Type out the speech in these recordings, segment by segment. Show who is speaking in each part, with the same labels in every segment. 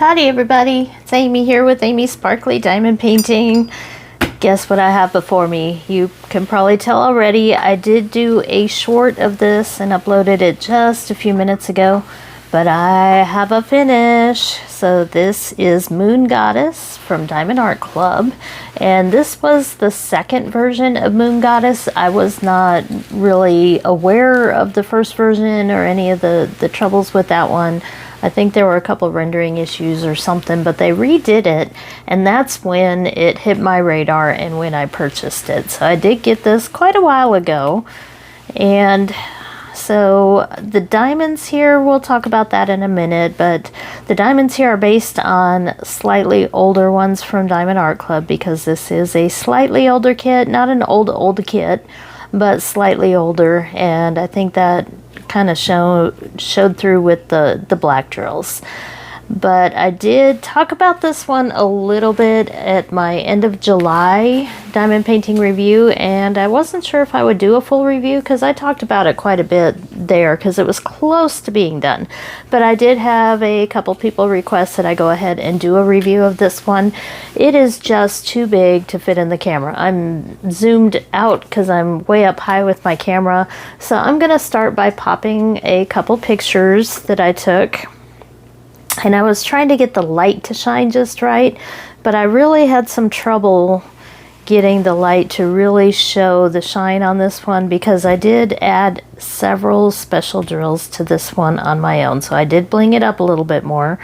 Speaker 1: Howdy everybody, it's Amy here with Amy's Sparkly Diamond Painting. Guess what I have before me? You can probably tell already. I did do a short of this and uploaded it just a few minutes ago, but I have a finish. So this is Moon Goddess from Diamond Art Club, and this was the second version of Moon Goddess. I was not really aware of the first version or any of the troubles with that one. I think there were a couple of rendering issues or something, but they redid it, and that's when it hit my radar and when I purchased it. So I did get this quite a while ago, and so the diamonds here, we'll talk about that in a minute, but the diamonds here are based on slightly older ones from Diamond Art Club, because this is a slightly older kit, not an old kit, but slightly older, and I think that kind of showed through with the black drills. But I did talk about this one a little bit at my end of July diamond painting review, and I wasn't sure if I would do a full review because I talked about it quite a bit there because it was close to being done. But I did have a couple people request that I go ahead and do a review of this one. It is just too big to fit in the camera. I'm zoomed out because I'm way up high with my camera. So I'm going to start by popping a couple pictures that I took. And I was trying to get the light to shine just right, but I really had some trouble getting the light to really show the shine on this one, because I did add several special drills to this one on my own. So I did bling it up a little bit more,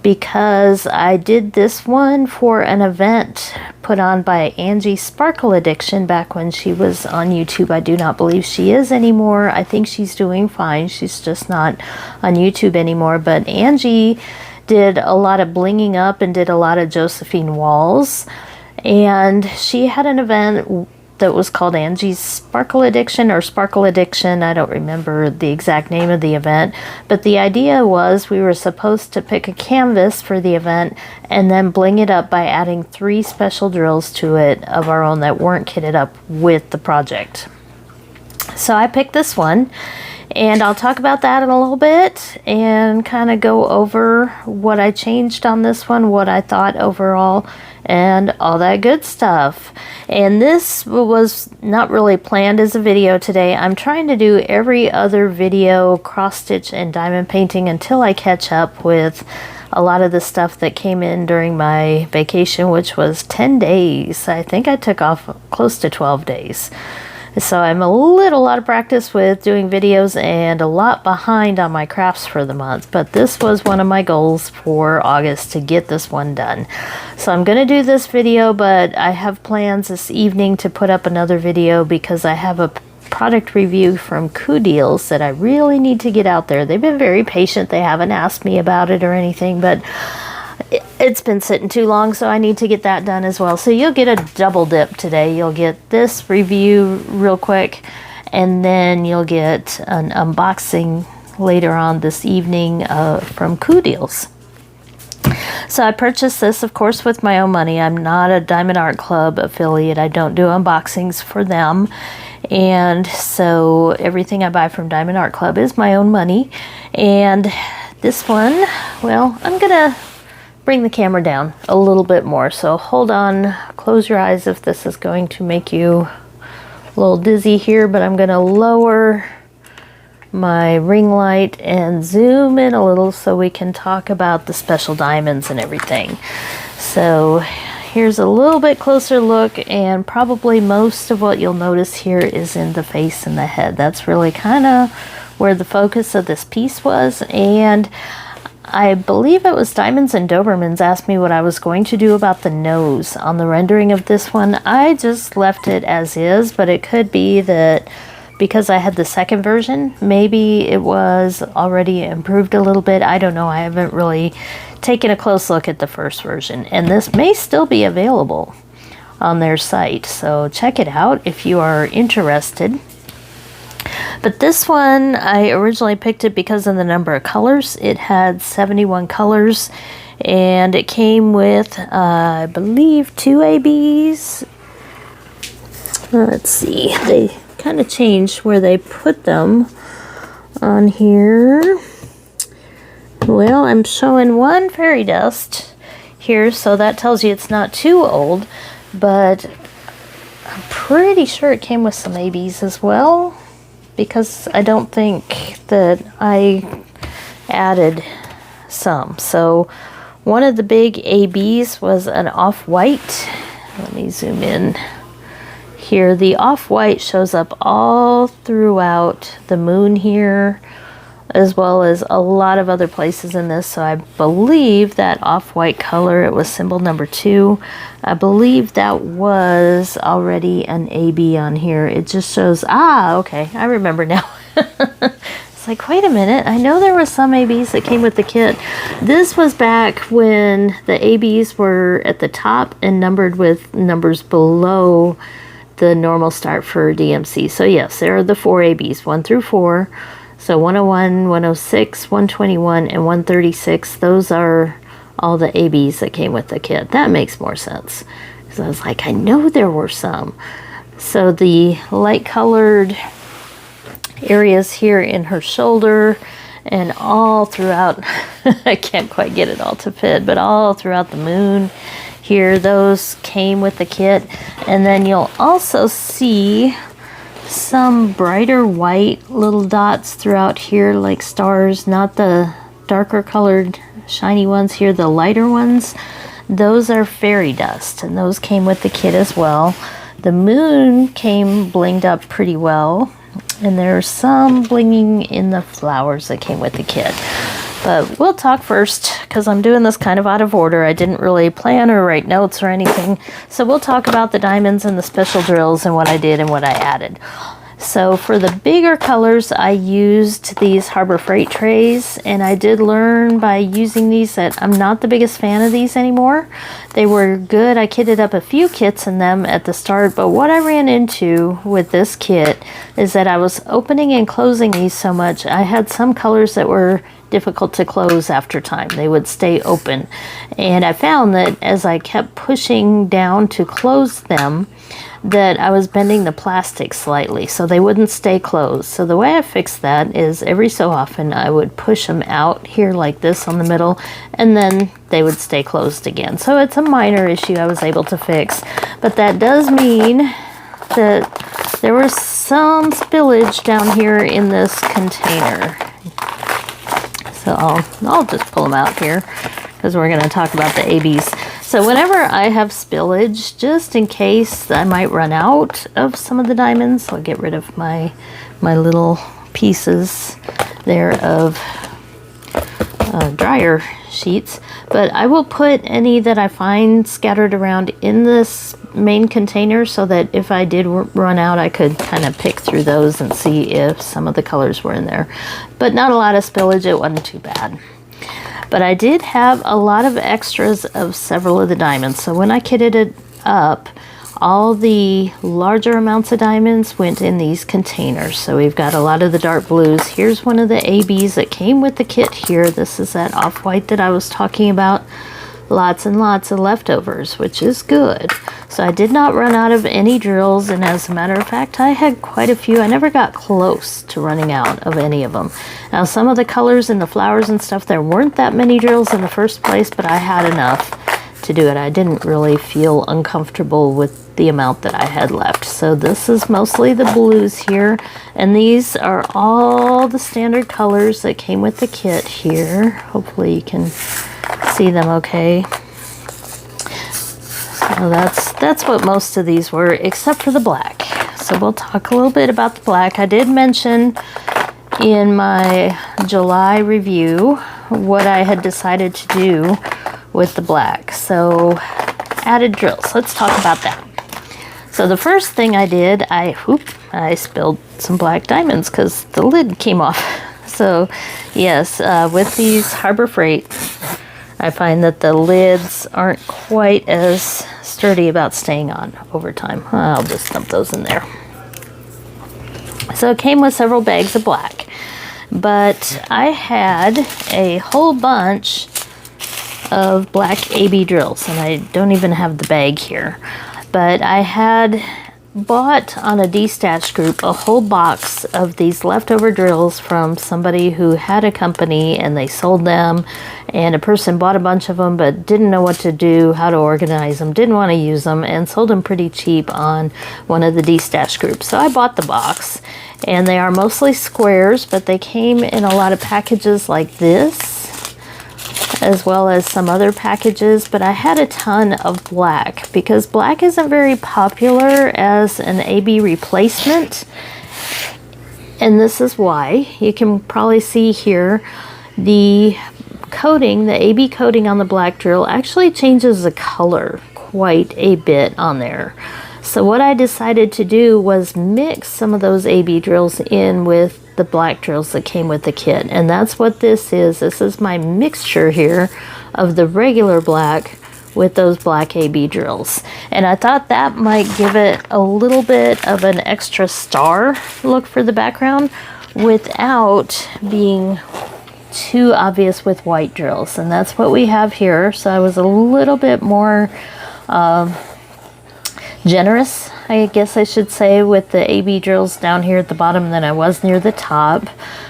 Speaker 1: because I did this one for an event put on by Angie Sparkle Addiction back when she was on YouTube. I do not believe she is anymore. I think she's doing fine. She's just not on YouTube anymore. But Angie did a lot of blinging up and did a lot of Josephine walls. And she had an event that was called Angie's Sparkle Addiction or Sparkle Addiction. I don't remember the exact name of the event, but the idea was we were supposed to pick a canvas for the event and then bling it up by adding 3 special drills to it of our own that weren't kitted up with the project. So I picked this one, and I'll talk about that in a little bit and kind of go over what I changed on this one, what I thought overall, and all that good stuff. And this was not really planned as a video today. I'm trying to do every other video cross stitch and diamond painting until I catch up with a lot of the stuff that came in during my vacation, which was 10 days. I think I took off close to 12 days. So I'm a little out of practice with doing videos and a lot behind on my crafts for the month. But this was one of my goals for August, to get this one done. So I'm going to do this video, but I have plans this evening to put up another video because I have a product review from Coup Deals that I really need to get out there. They've been very patient. They haven't asked me about it or anything, but it's been sitting too long, so I need to get that done as well. So you'll get a double dip today. You'll get this review real quick, and then you'll get an unboxing later on this evening from Coup Deals. So I purchased this, of course, with my own money. I'm not a Diamond Art Club affiliate. I don't do unboxings for them. And so everything I buy from Diamond Art Club is my own money. And this one, well, I'm going to bring the camera down a little bit more. So hold on, close your eyes if this is going to make you a little dizzy here, but I'm going to lower my ring light and zoom in a little so we can talk about the special diamonds and everything. So here's a little bit closer look, and probably most of what you'll notice here is in the face and the head. That's really kind of where the focus of this piece was. And I believe it was Diamonds and Dobermans asked me what I was going to do about the nose on the rendering of this one. I just left it as is, but it could be that because I had the second version, maybe it was already improved a little bit. I don't know. I haven't really taken a close look at the first version, and this may still be available on their site. So check it out if you are interested. But this one, I originally picked it because of the number of colors. It had 71 colors, and it came with, I believe, 2 ABs. Let's see, they kind of changed where they put them on here. Well, I'm showing one fairy dust here, so that tells you it's not too old, but I'm pretty sure it came with some ABs as well, because I don't think that I added some. So one of the big ABs was an off-white. Let me zoom in here. The off-white shows up all throughout the moon here, as well as a lot of other places in this. So I believe that off-white color, it was symbol number 2. I believe that was already an AB on here. It just shows, okay, I remember now. It's like, wait a minute, I know there were some ABs that came with the kit. This was back when the ABs were at the top and numbered with numbers below the normal start for DMC. So yes, there are the 4 ABs, 1 through 4. So 101, 106, 121, and 136, those are all the ABs that came with the kit. That makes more sense. Because I was like, I know there were some. So the light colored areas here in her shoulder and all throughout, I can't quite get it all to fit, but all throughout the moon here, those came with the kit. And then you'll also see some brighter white little dots throughout here, like stars, not the darker colored shiny ones here, the lighter ones. Those are fairy dust, and those came with the kit as well. The moon came blinged up pretty well, and there's some blinging in the flowers that came with the kit. But we'll talk first, because I'm doing this kind of out of order. I didn't really plan or write notes or anything. So we'll talk about the diamonds and the special drills and what I did and what I added. So for the bigger colors, I used these Harbor Freight trays, and I did learn by using these that I'm not the biggest fan of these anymore. They were good. I kitted up a few kits in them at the start, but what I ran into with this kit is that I was opening and closing these so much. I had some colors that were difficult to close after time. They would stay open. And I found that as I kept pushing down to close them, that I was bending the plastic slightly so they wouldn't stay closed. So the way I fixed that is every so often I would push them out here like this on the middle, and then they would stay closed again. So it's a minor issue I was able to fix, but that does mean that there was some spillage down here in this container. So I'll just pull them out here because we're going to talk about the ABs. So whenever I have spillage, just in case I might run out of some of the diamonds, I'll get rid of my little pieces there of dryer sheets. But I will put any that I find scattered around in this main container so that if I did run out, I could kind of pick through those and see if some of the colors were in there. But not a lot of spillage, it wasn't too bad. But I did have a lot of extras of several of the diamonds. So when I kitted it up, all the larger amounts of diamonds went in these containers. So we've got a lot of the dark blues. Here's one of the ABs that came with the kit here. This is that off-white that I was talking about. Lots and lots of leftovers, which is good. So I did not run out of any drills, and as a matter of fact, I had quite a few. I never got close to running out of any of them. Now, some of the colors and the flowers and stuff, there weren't that many drills in the first place, but I had enough to do it. I didn't really feel uncomfortable with the amount that I had left. So this is mostly the blues here, and these are all the standard colors that came with the kit here. Hopefully you can see them okay. So that's what most of these were, except for the black. So we'll talk a little bit about the black. I did mention in my July review what I had decided to do with the black. So added drills. Let's talk about that. So the first thing I did, I spilled some black diamonds because the lid came off. So yes, with these Harbor Freight, I find that the lids aren't quite as sturdy about staying on over time. I'll just dump those in there. So it came with several bags of black, but I had a whole bunch of black AB drills, and I don't even have the bag here, but I had bought on a D-Stash group a whole box of these leftover drills from somebody who had a company and they sold them, and a person bought a bunch of them but didn't know what to do, how to organize them, didn't want to use them, and sold them pretty cheap on one of the D-Stash groups. So I bought the box, and they are mostly squares, but they came in a lot of packages like this, as well as some other packages, but I had a ton of black because black isn't very popular as an AB replacement, and this is why. You can probably see here the coating, the AB coating on the black drill actually changes the color quite a bit on there. So what I decided to do was mix some of those AB drills in with the black drills that came with the kit, and that's what this is. This is my mixture here of the regular black with those black AB drills, and I thought that might give it a little bit of an extra star look for the background without being too obvious with white drills, and that's what we have here. So I was a little bit more generous, I guess I should say, with the AB drills down here at the bottom than I was near the top.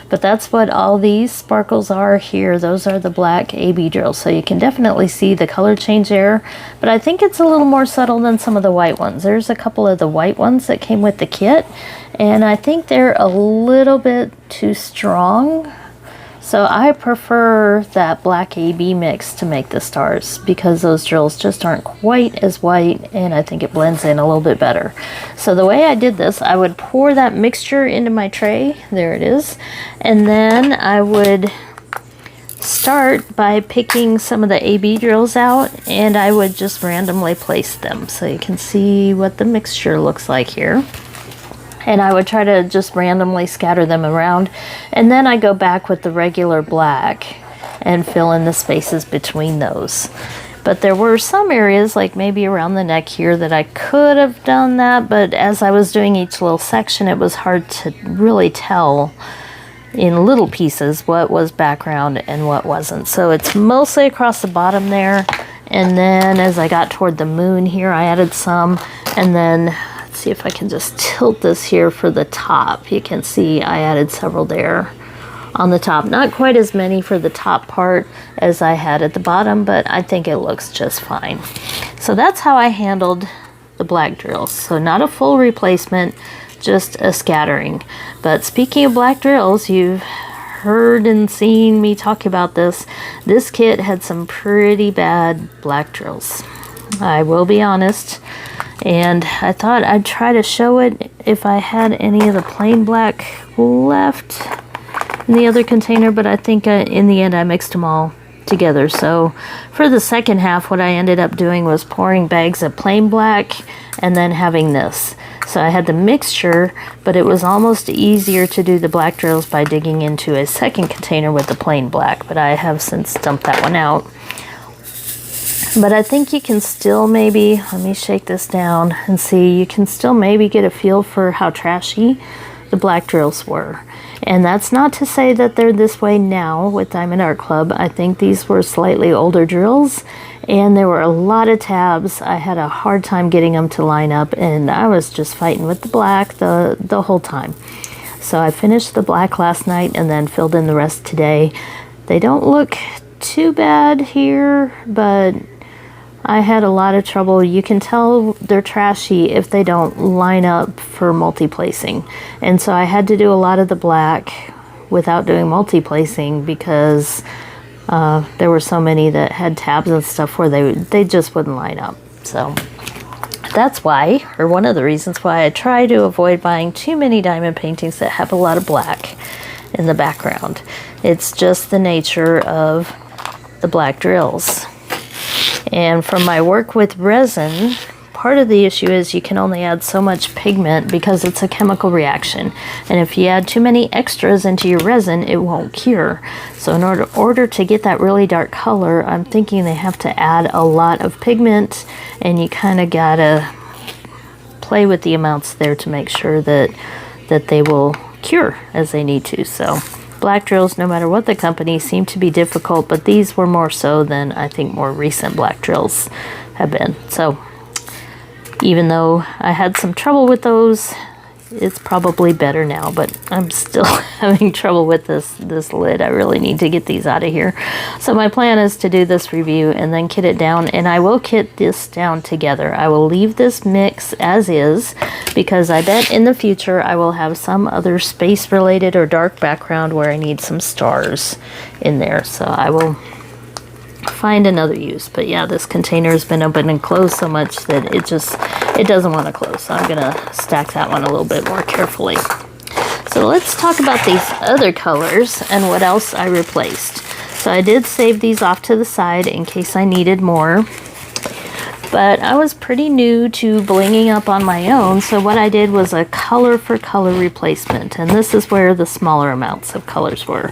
Speaker 1: But that's what all these sparkles are here. Those are the black AB drills. So you can definitely see the color change there. But I think it's a little more subtle than some of the white ones. There's a couple of the white ones that came with the kit, and I think they're a little bit too strong. So I prefer that black AB mix to make the stars because those drills just aren't quite as white, and I think it blends in a little bit better. So the way I did this, I would pour that mixture into my tray. There it is. And then I would start by picking some of the AB drills out, and I would just randomly place them so you can see what the mixture looks like here. And I would try to just randomly scatter them around, and then I go back with the regular black and fill in the spaces between those. But there were some areas, like maybe around the neck here, that I could have done that, but as I was doing each little section, it was hard to really tell in little pieces what was background and what wasn't. So it's mostly across the bottom there, and then as I got toward the moon here, I added some, and then see if I can just tilt this here for the top. You can see I added several there on the top. Not quite as many for the top part as I had at the bottom, but I think it looks just fine. So that's how I handled the black drills. So not a full replacement, just a scattering. But speaking of black drills, you've heard and seen me talk about this. This kit had some pretty bad black drills, I will be honest. And I thought I'd try to show it if I had any of the plain black left in the other container, but I think in the end I mixed them all together. So for the second half, what I ended up doing was pouring bags of plain black and then having this. So I had the mixture, but it was almost easier to do the black drills by digging into a second container with the plain black, but I have since dumped that one out. But I think you can still maybe, let me shake this down and see, you can still maybe get a feel for how trashy the black drills were. And that's not to say that they're this way now with Diamond Art Club. I think these were slightly older drills, and there were a lot of tabs. I had a hard time getting them to line up, and I was just fighting with the black the whole time. So I finished the black last night and then filled in the rest today. They don't look too bad here, but I had a lot of trouble. You can tell they're trashy if they don't line up for multi-placing. And so I had to do a lot of the black without doing multi-placing because there were so many that had tabs and stuff where they just wouldn't line up. So that's why, or one of the reasons why, I try to avoid buying too many diamond paintings that have a lot of black in the background. It's just the nature of the black drills. And from my work with resin, part of the issue is you can only add so much pigment because it's a chemical reaction. And if you add too many extras into your resin, it won't cure. So in order to get that really dark color, I'm thinking they have to add a lot of pigment, and you kind of gotta play with the amounts there to make sure that they will cure as they need to. So black drills, no matter what the company, seem to be difficult, but these were more so than I think more recent black drills have been. So Even though I had some trouble with those, it's probably better now, but I'm still having trouble with this lid. I really need to get these out of here. So my plan is to do this review and then kit it down, and I will kit this down together. I will leave this mix as is because I bet in the future I will have some other space related or dark background where I need some stars in there. So I will find another use. But yeah, this container has been open and closed so much that it doesn't want to close. So I'm gonna stack that one a little bit more carefully. So let's talk about these other colors and what else I replaced. So I did save these off to the side in case I needed more, but I was pretty new to blinging up on my own, so what I did was a color for color replacement, and this is where the smaller amounts of colors were.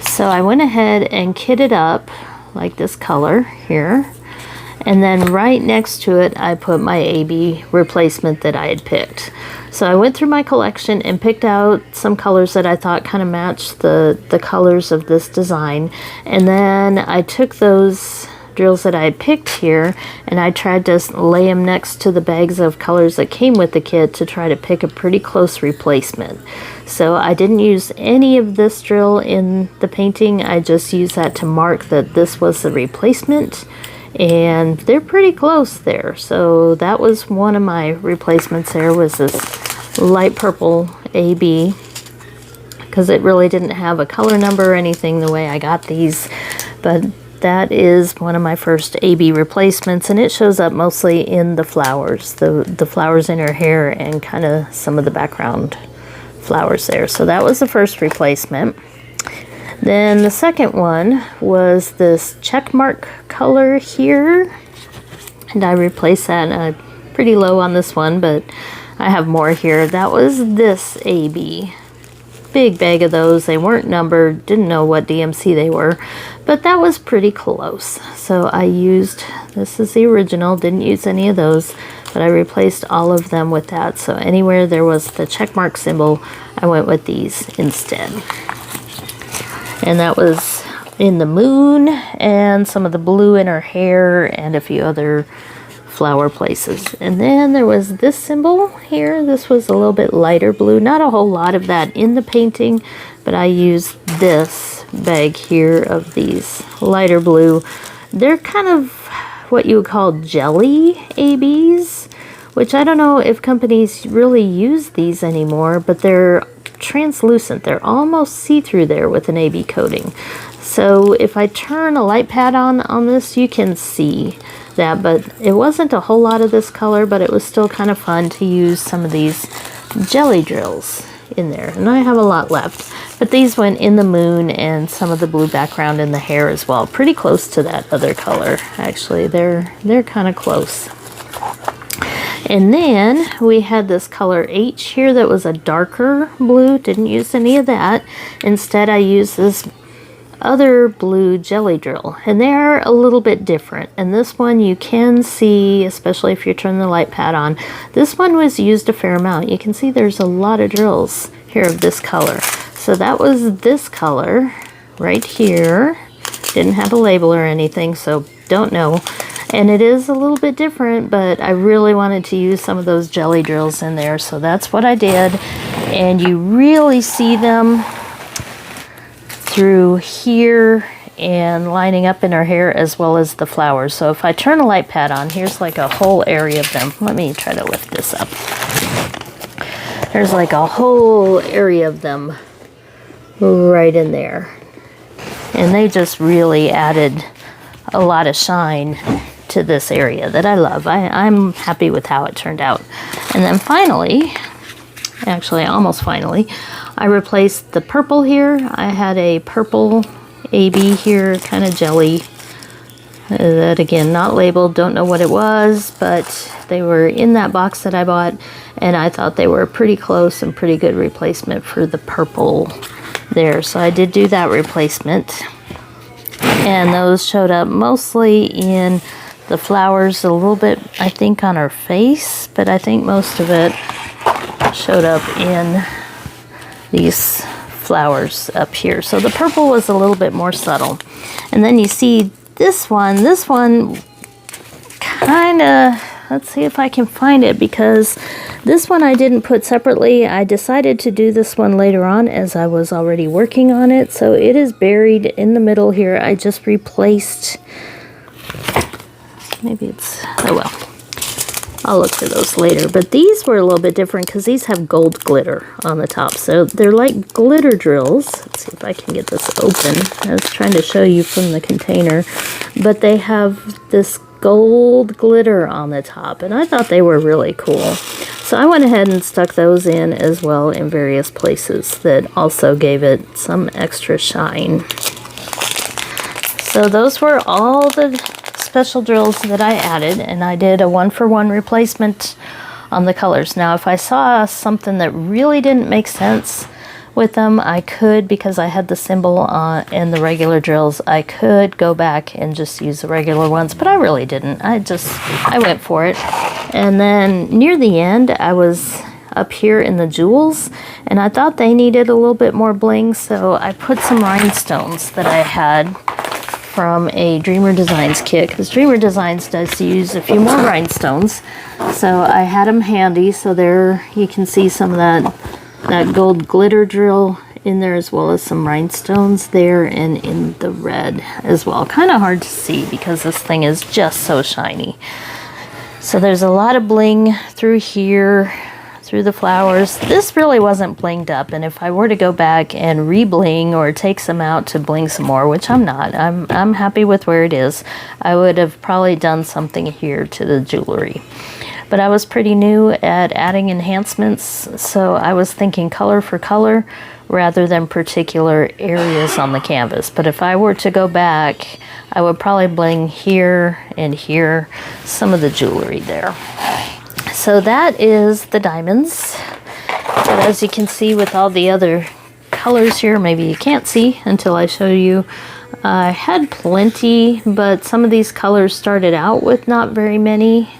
Speaker 1: So I went ahead and kitted up like this color here, and then right next to it I put my AB replacement that I had picked. So I went through my collection and picked out some colors that I thought kind of matched the colors of this design, and then I took those drills that I had picked here and I tried to lay them next to the bags of colors that came with the kit to try to pick a pretty close replacement. So I didn't use any of this drill in the painting. I just used that to mark that this was the replacement, and they're pretty close there. So that was one of my replacements. There was this light purple AB because it really didn't have a color number or anything the way I got these, but that is one of my first AB replacements, and it shows up mostly in the flowers, the flowers in her hair and kind of some of the background flowers there. So that was the first replacement. Then the second one was this check mark color here, and I replaced that. Pretty low on this one, but I have more here. That was this AB. Big bag of those. They weren't numbered, didn't know what DMC they were, but that was pretty close. So I used, this is the original, didn't use any of those, but I replaced all of them with that. So anywhere there was the check mark symbol, I went with these instead. And that was in the moon and some of the blue in her hair and a few other flower places. And then there was this symbol here. This was a little bit lighter blue. Not a whole lot of that in the painting, but I used this bag here of these lighter blue. They're kind of what you would call jelly ABs, which I don't know if companies really use these anymore, but they're translucent. They're almost see-through there with an AB coating. So if I turn a light pad on this, you can see that, but it wasn't a whole lot of this color, but it was still kind of fun to use some of these jelly drills in there. And I have a lot left, but these went in the moon and some of the blue background in the hair as well. Pretty close to that other color. Actually, they're kind of close. And then we had this color H here that was a darker blue. Didn't use any of that. Instead, I used this other blue jelly drill, and they're a little bit different. And this one you can see, especially if you turn the light pad on, this one was used a fair amount. You can see there's a lot of drills here of this color. So that was this color right here. Didn't have a label or anything, so don't know. And it is a little bit different, but I really wanted to use some of those jelly drills in there, so that's what I did. And you really see them through here and lining up in her hair as well as the flowers. So if I turn a light pad on, here's like a whole area of them. Let me try to lift this up. There's like a whole area of them right in there. And they just really added a lot of shine to this area that I love. I'm happy with how it turned out. And then finally, actually almost finally, I replaced the purple here. I had a purple AB here, kind of jelly. That again, not labeled, don't know what it was, but they were in that box that I bought, and I thought they were pretty close and pretty good replacement for the purple there. So I did do that replacement. And those showed up mostly in the flowers, a little bit, I think, on her face, but I think most of it showed up in these flowers up here. So the purple was a little bit more subtle. And then you see this one kind of let's see if I can find it, because this one I didn't put separately. I decided to do this one later on as I was already working on it. So it is buried in the middle here. I just replaced, maybe it's, oh well. I'll look for those later. But these were a little bit different because these have gold glitter on the top. So they're like glitter drills. Let's see if I can get this open. I was trying to show you from the container. But they have this gold glitter on the top. And I thought they were really cool. So I went ahead and stuck those in as well in various places that also gave it some extra shine. So those were all the special drills that I added, and I did a 1-for-1 replacement on the colors. Now if I saw something that really didn't make sense with them, I could, because I had the symbol on in the regular drills, I could go back and just use the regular ones, but I really didn't. I went for it. And then near the end, I was up here in the jewels, and I thought they needed a little bit more bling, so I put some rhinestones that I had from a Dreamer Designs kit, because Dreamer Designs does use a few more rhinestones. So I had them handy, so there you can see some of that gold glitter drill in there, as well as some rhinestones there and in the red as well. Kind of hard to see because this thing is just so shiny. So there's a lot of bling through here, through the flowers. This really wasn't blinged up, and if I were to go back and re-bling or take some out to bling some more, which I'm not, I'm happy with where it is, I would have probably done something here to the jewelry. But I was pretty new at adding enhancements, so I was thinking color for color rather than particular areas on the canvas. But if I were to go back, I would probably bling here and here some of the jewelry there. So that is the diamonds. But as you can see with all the other colors here, maybe you can't see until I show you, I had plenty, but some of these colors started out with not very many.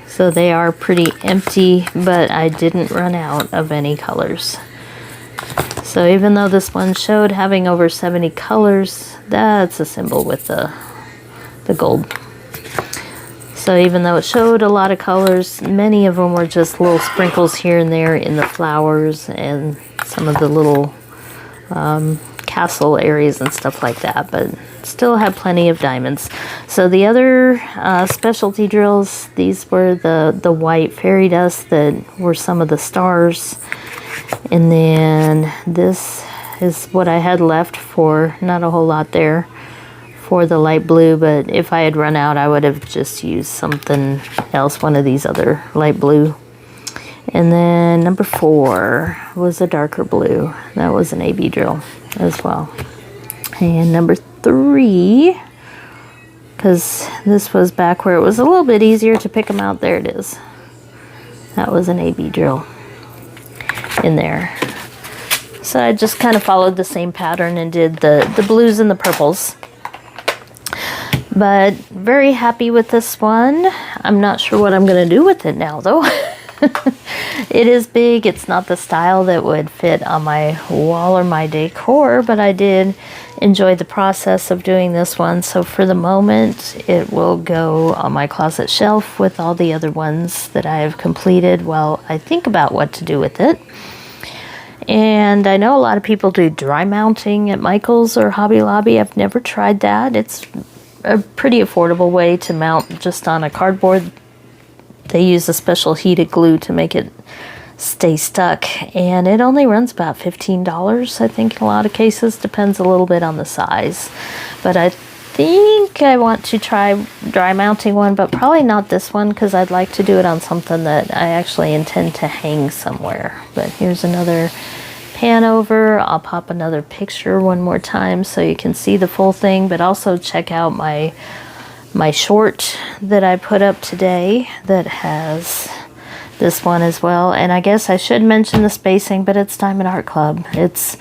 Speaker 1: So they are pretty empty, but I didn't run out of any colors. So even though this one showed having over 70 colors, that's a symbol with the gold. So even though it showed a lot of colors, many of them were just little sprinkles here and there in the flowers and some of the little castle areas and stuff like that, but still had plenty of diamonds. So the other specialty drills, these were the white fairy dust that were some of the stars. And then this is what I had left for, not a whole lot there, for the light blue, but if I had run out, I would have just used something else, one of these other light blue. And then number 4 was a darker blue. That was an AB drill as well. And number 3, because this was back where it was a little bit easier to pick them out, there it is. That was an AB drill in there. So I just kind of followed the same pattern and did the blues and the purples. But very happy with this one. I'm not sure what I'm going to do with it now, though. It is big. It's not the style that would fit on my wall or my decor, but I did enjoy the process of doing this one. So for the moment, it will go on my closet shelf with all the other ones that I have completed while I think about what to do with it. And I know a lot of people do dry mounting at Michael's or Hobby Lobby. I've never tried that. It's a pretty affordable way to mount just on a cardboard. They use a special heated glue to make it stay stuck, and it only runs about $15, I think, in a lot of cases. Depends a little bit on the size. But I think I want to try dry mounting one, but probably not this one, because I'd like to do it on something that I actually intend to hang somewhere. But here's another pan over. I'll pop another picture one more time so you can see the full thing, but also check out my short that I put up today that has this one as well. And I guess I should mention the spacing, but it's Diamond Art Club. It's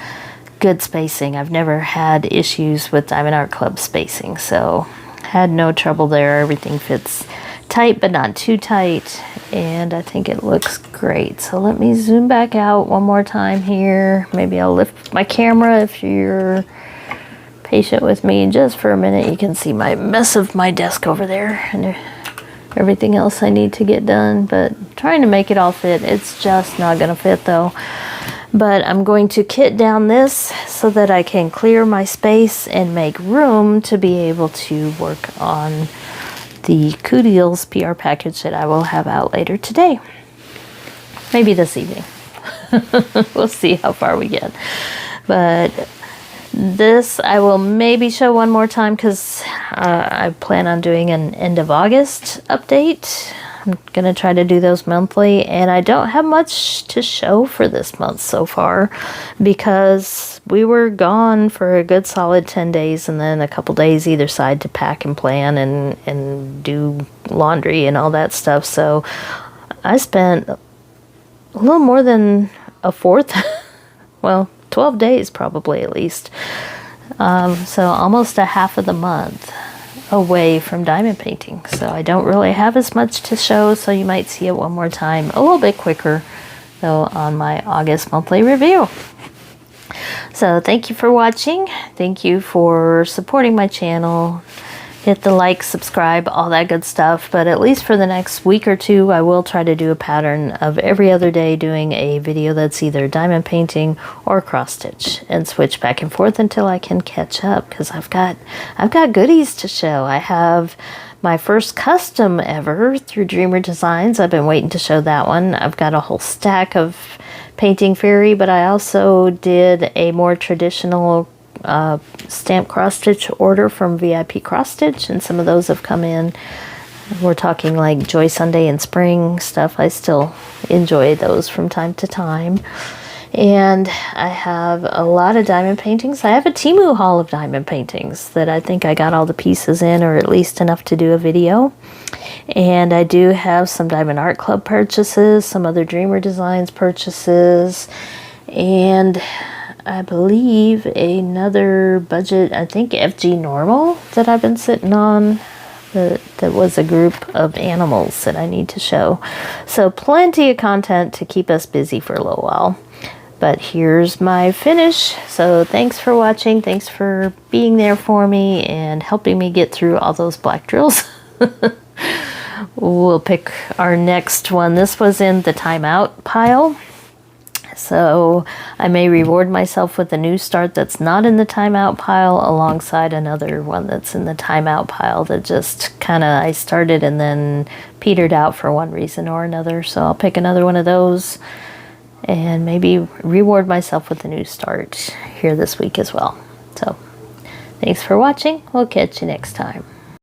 Speaker 1: good spacing. I've never had issues with Diamond Art Club spacing, so had no trouble there. Everything fits tight but not too tight, and I think it looks great. So let me zoom back out one more time here. Maybe I'll lift my camera if you're patient with me just for a minute. You can see my mess of my desk over there, and everything else I need to get done, but trying to make it all fit. It's just not going to fit though. But I'm going to kit down this so that I can clear my space and make room to be able to work on the Coup Deals PR package that I will have out later today. Maybe this evening. We'll see how far we get. But this I will maybe show one more time because I plan on doing an end of August update. I'm going to try to do those monthly, and I don't have much to show for this month so far because we were gone for a good solid 10 days and then a couple days either side to pack and plan and do laundry and all that stuff. So I spent a little more than a fourth, well, 12 days probably at least. So almost a half of the month away from diamond painting. So I don't really have as much to show, so you might see it one more time a little bit quicker though on my August monthly review. So thank you for watching. Thank you for supporting my channel. Hit the like, subscribe, all that good stuff. But at least for the next week or two, I will try to do a pattern of every other day doing a video that's either diamond painting or cross stitch, and switch back and forth until I can catch up, because I've got goodies to show. I have my first custom ever through Dreamer Designs. I've been waiting to show that one. I've got a whole stack of painting fairy, but I also did a more traditional stamp cross stitch order from VIP Cross Stitch, and some of those have come in. We're talking like Joy Sunday and Spring stuff. I still enjoy those from time to time. And I have a lot of diamond paintings. I have a Temu haul of diamond paintings that I think I got all the pieces in, or at least enough to do a video. And I do have some Diamond Art Club purchases, some other Dreamer Designs purchases, and I believe another budget, I think FG Normal, that I've been sitting on. That was a group of animals that I need to show. So plenty of content to keep us busy for a little while. But here's my finish. So thanks for watching. Thanks for being there for me and helping me get through all those black drills. We'll pick our next one. This was in the timeout pile. So I may reward myself with a new start that's not in the timeout pile alongside another one that's in the timeout pile that just kind of I started and then petered out for one reason or another. So I'll pick another one of those and maybe reward myself with a new start here this week as well. So thanks for watching. We'll catch you next time.